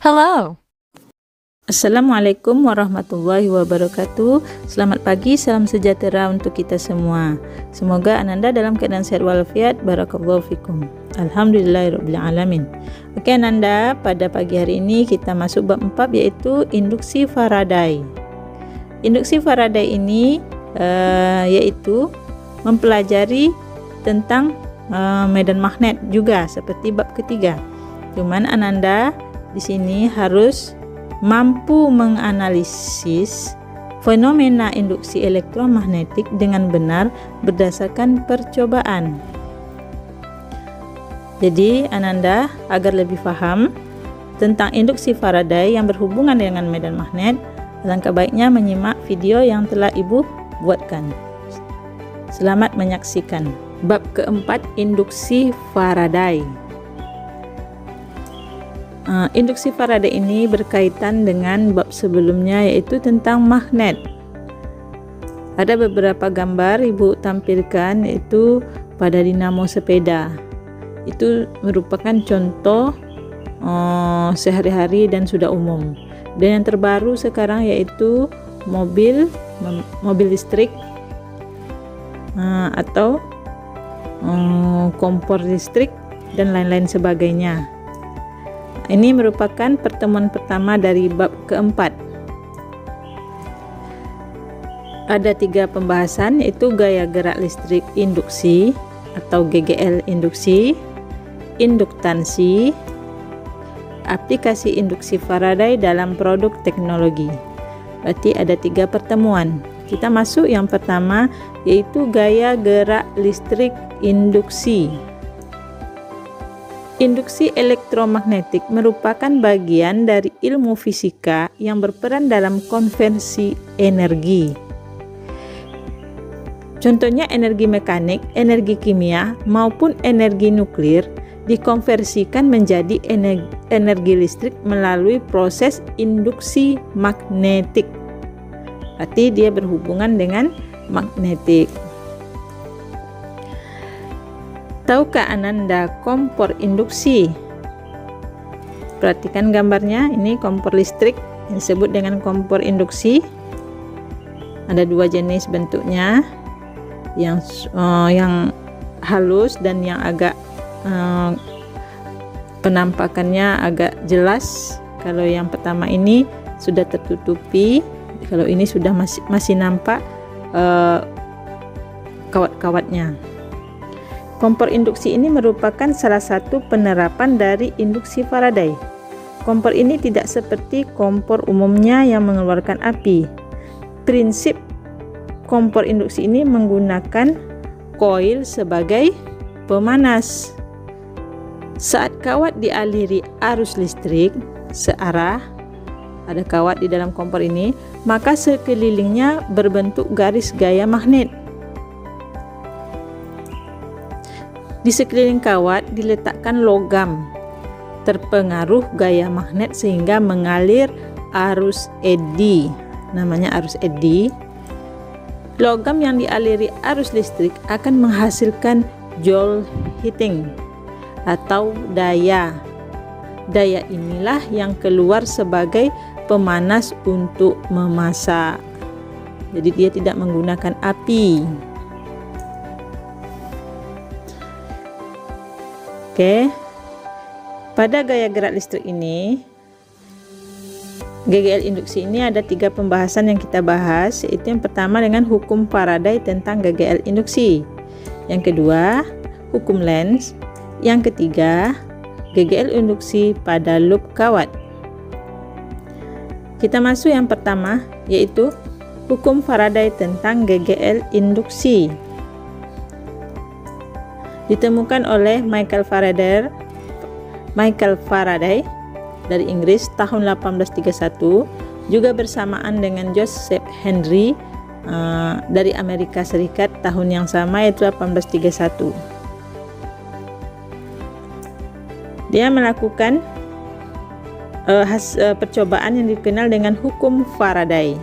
Hello. Assalamualaikum warahmatullahi wabarakatuh. Selamat pagi, salam sejahtera untuk kita semua. Semoga Ananda dalam keadaan sehat walafiat. Barakallahu fikum. Alhamdulillahirabbil alamin. Oke Ananda, pada pagi hari ini kita masuk bab 4 yaitu induksi Faraday. Induksi Faraday ini yaitu mempelajari tentang medan magnet juga seperti bab ketiga. Cuman Ananda di sini harus mampu menganalisis fenomena induksi elektromagnetik dengan benar berdasarkan percobaan. Jadi Ananda agar lebih paham tentang induksi Faraday yang berhubungan dengan medan magnet, alangkah baiknya menyimak video yang telah Ibu buatkan. Selamat menyaksikan. Bab keempat, induksi Faraday. Induksi Faraday ini berkaitan dengan bab sebelumnya yaitu tentang magnet. Ada beberapa gambar Ibu tampilkan itu pada dinamo sepeda. Itu merupakan contoh sehari-hari dan sudah umum. Dan yang terbaru sekarang yaitu mobil listrik atau kompor listrik dan lain-lain sebagainya. Ini merupakan pertemuan pertama dari bab keempat. Ada 3 pembahasan yaitu gaya gerak listrik induksi atau GGL induksi, induktansi, aplikasi induksi Faraday dalam produk teknologi. Berarti ada 3 pertemuan. Kita masuk yang pertama yaitu gaya gerak listrik induksi. Induksi elektromagnetik merupakan bagian dari ilmu fisika yang berperan dalam konversi energi. Contohnya energi mekanik, energi kimia, maupun energi nuklir dikonversikan menjadi energi listrik melalui proses induksi magnetik. Berarti dia berhubungan dengan magnetik. Tahukah Ananda kompor induksi? Perhatikan gambarnya, ini kompor listrik yang disebut dengan kompor induksi. Ada 2 jenis bentuknya, yang halus dan yang agak penampakannya agak jelas. Kalau yang pertama ini sudah tertutupi, kalau ini sudah masih nampak kawat-kawatnya. Kompor induksi ini merupakan salah satu penerapan dari induksi Faraday. Kompor ini tidak seperti kompor umumnya yang mengeluarkan api. Prinsip kompor induksi ini menggunakan koil sebagai pemanas. Saat kawat dialiri arus listrik searah, ada kawat di dalam kompor ini, maka sekelilingnya berbentuk garis gaya magnet. Di sekeliling kawat diletakkan logam terpengaruh gaya magnet sehingga mengalir arus eddy, namanya arus eddy. Logam yang dialiri arus listrik akan menghasilkan Joule heating atau daya. Daya inilah yang keluar sebagai pemanas untuk memasak. Jadi dia tidak menggunakan api. Oke, pada gaya gerak listrik ini, GGL induksi ini ada 3 pembahasan yang kita bahas, yaitu yang pertama dengan hukum Faraday tentang GGL induksi, yang kedua hukum Lenz, yang ketiga GGL induksi pada loop kawat. Kita masuk yang pertama yaitu hukum Faraday tentang GGL induksi. Ditemukan oleh Michael Faraday dari Inggris tahun 1831, juga bersamaan dengan Joseph Henry dari Amerika Serikat tahun yang sama yaitu 1831. Dia melakukan percobaan yang dikenal dengan hukum Faraday.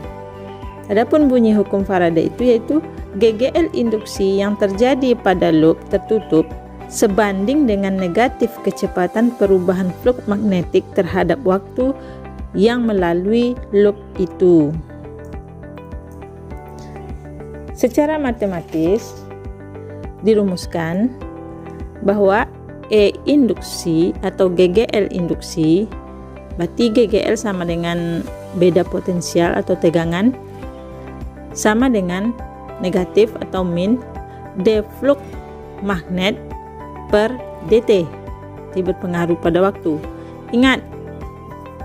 Adapun bunyi hukum Faraday itu yaitu GGL induksi yang terjadi pada loop tertutup sebanding dengan negatif kecepatan perubahan flux magnetik terhadap waktu yang melalui loop itu. Secara matematis dirumuskan bahwa E induksi atau GGL induksi, berarti GGL sama dengan beda potensial atau tegangan, sama dengan negatif atau min D flux magnet per dt, jadi berpengaruh pada waktu. Ingat,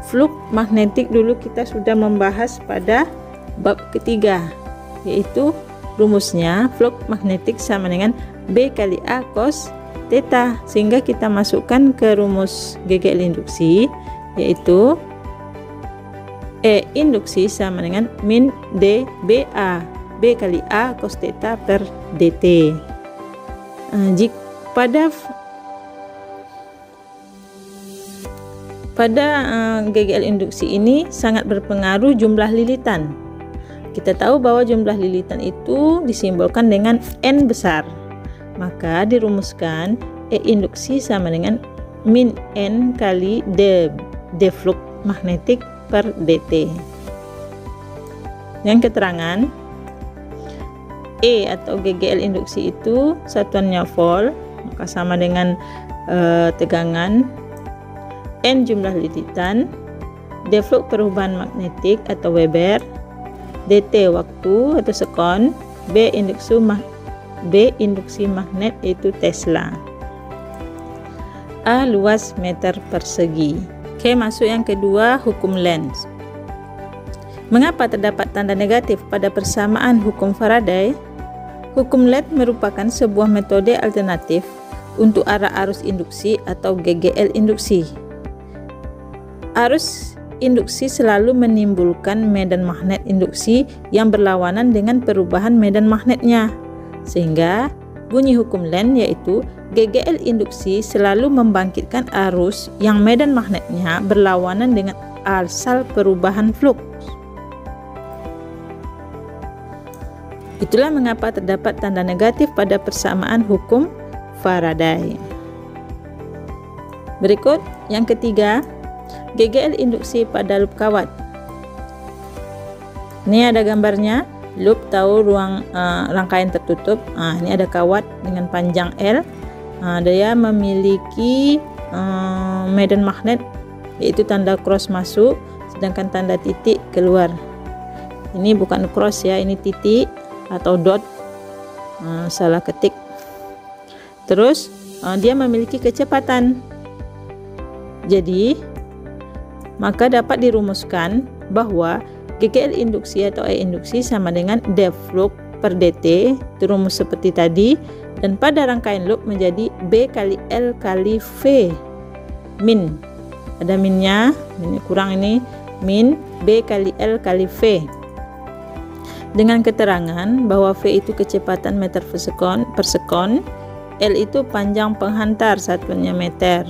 flux magnetik dulu kita sudah membahas pada bab ketiga, yaitu rumusnya flux magnetik sama dengan B kali A cos theta, sehingga kita masukkan ke rumus GGL induksi, yaitu E induksi sama dengan min D BA, B kali A cos theta per dt. Jika pada GGL induksi ini sangat berpengaruh jumlah lilitan. Kita tahu bahwa jumlah lilitan itu disimbolkan dengan N besar. Maka dirumuskan E induksi sama dengan min N kali D flux magnetik per dt. Yang keterangan, E atau GGL induksi itu satuannya volt, maka sama dengan tegangan, N jumlah lilitan, D flux perubahan magnetik atau Weber, dt waktu atau sekon, B induksi magnet yaitu Tesla. A luas meter persegi. Oke, masuk yang kedua, hukum Lenz. Mengapa terdapat tanda negatif pada persamaan hukum Faraday? Hukum Lenz merupakan sebuah metode alternatif untuk arah arus induksi atau GGL induksi. Arus induksi selalu menimbulkan medan magnet induksi yang berlawanan dengan perubahan medan magnetnya. Sehingga bunyi hukum Lenz yaitu GGL induksi selalu membangkitkan arus yang medan magnetnya berlawanan dengan asal perubahan flux. Itulah mengapa terdapat tanda negatif pada persamaan hukum Faraday. Berikut yang ketiga, GGL induksi pada loop kawat. Ini ada gambarnya. Loop tahu ruang rangkaian tertutup. Ini ada kawat dengan panjang L. Dia memiliki medan magnet yaitu tanda cross masuk, sedangkan tanda titik keluar. Ini bukan cross ya, ini titik atau dot, salah ketik. Terus dia memiliki kecepatan. Jadi maka dapat dirumuskan bahwa GGL induksi atau E induksi sama dengan D flux per dt, itu rumus seperti tadi, dan pada rangkaian loop menjadi B kali L kali V min, ada minnya, ini kurang, ini min B kali L kali V, dengan keterangan bahwa V itu kecepatan meter per sekon, L itu panjang penghantar, satuannya meter,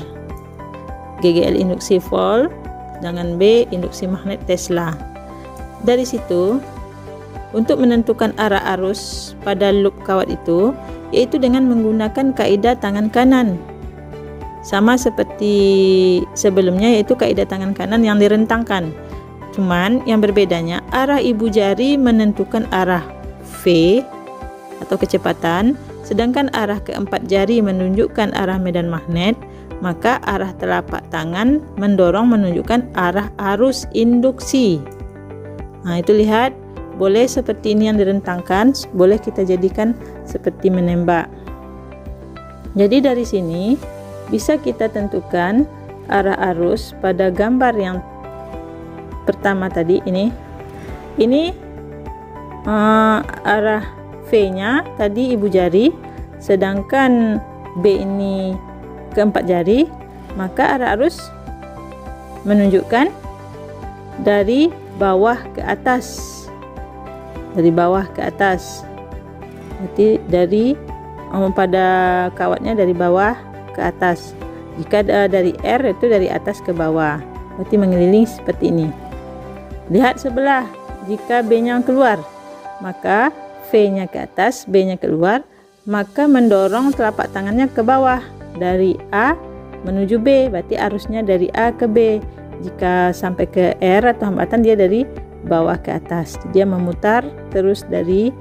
GGL induksi volt, dengan B induksi magnet Tesla. Dari situ, untuk menentukan arah arus pada loop kawat itu, yaitu dengan menggunakan kaidah tangan kanan. Sama seperti sebelumnya, yaitu kaidah tangan kanan yang direntangkan. Cuman yang berbedanya, arah ibu jari menentukan arah V atau kecepatan, sedangkan arah keempat jari menunjukkan arah medan magnet, maka arah telapak tangan mendorong menunjukkan arah arus induksi. Nah, itu lihat, boleh seperti ini yang direntangkan, boleh kita jadikan seperti menembak. Jadi dari sini bisa kita tentukan arah arus pada gambar yang pertama tadi ini. Ini arah V-nya tadi ibu jari, sedangkan B ini keempat jari, maka arah arus menunjukkan dari bawah ke atas, dari bawah ke atas, berarti dari pada kawatnya dari bawah ke atas. Jika dari R itu dari atas ke bawah, berarti mengelilingi seperti ini. Lihat sebelah, jika B nya keluar, maka V nya ke atas, B nya keluar, maka mendorong telapak tangannya ke bawah dari A menuju B, berarti arusnya dari A ke B. Jika sampai ke R atau hambatan, dia dari bawah ke atas, dia memutar terus dari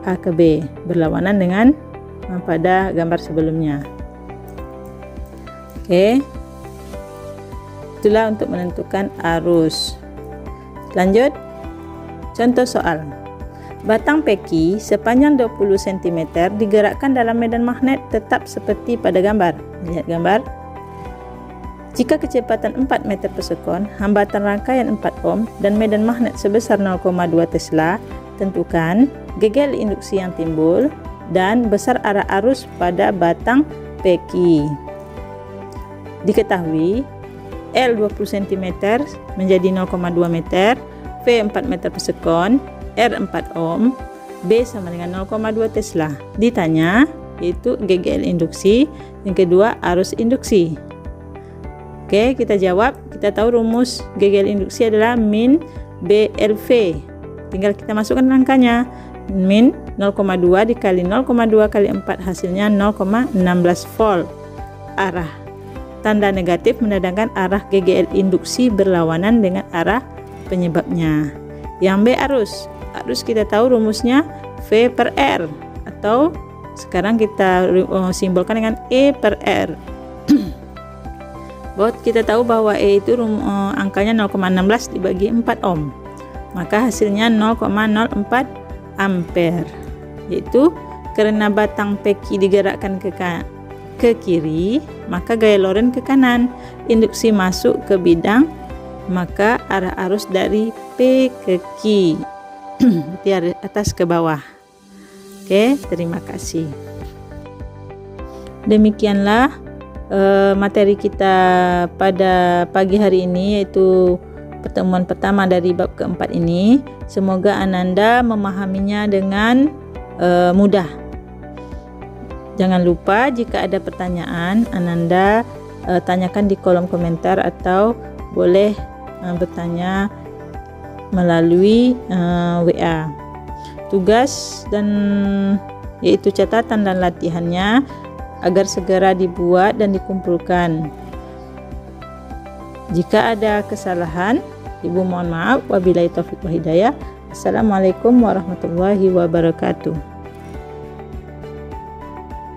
A ke B, berlawanan dengan pada gambar sebelumnya. Oke, itulah untuk menentukan arus. Lanjut, contoh soal. Batang peki sepanjang 20 cm digerakkan dalam medan magnet tetap seperti pada gambar. Lihat gambar. Jika kecepatan 4 meter per sekon, hambatan rangkaian 4 ohm dan medan magnet sebesar 0,2 Tesla, tentukan gegel induksi yang timbul dan besar arah arus pada batang peki. Diketahui L 20 cm menjadi 0,2 meter, V 4 meter per sekon, R 4 ohm, B sama dengan 0,2 Tesla. Ditanya yaitu GGL induksi, yang kedua arus induksi. Oke, kita jawab. Kita tahu rumus GGL induksi adalah min BLV. Tinggal kita masukkan angkanya. Min 0,2 dikali 0,2 kali 4 hasilnya 0,16 volt. Arah tanda negatif menandakan arah GGL induksi berlawanan dengan arah penyebabnya. Yang B arus. Arus kita tahu rumusnya V per R, atau sekarang kita simbolkan dengan E per R. Kita tahu bahwa E itu angkanya 0,16 dibagi 4 ohm, maka hasilnya 0,04 ampere. Yaitu karena batang peki digerakkan ke kiri, maka gaya Lorentz ke kanan. Induksi masuk ke bidang, maka arah arus dari P ke Q, dari atas ke bawah. Oke, terima kasih. Demikianlah materi kita pada pagi hari ini, yaitu pertemuan pertama dari bab keempat ini. Semoga Ananda memahaminya dengan mudah. Jangan lupa jika ada pertanyaan, Ananda tanyakan di kolom komentar atau boleh bertanya melalui WA. Tugas dan yaitu catatan dan latihannya agar segera dibuat dan dikumpulkan. Jika ada kesalahan, Ibu mohon maaf. Wabillahi taufiq wal hidayah. Assalamualaikum warahmatullahi wabarakatuh.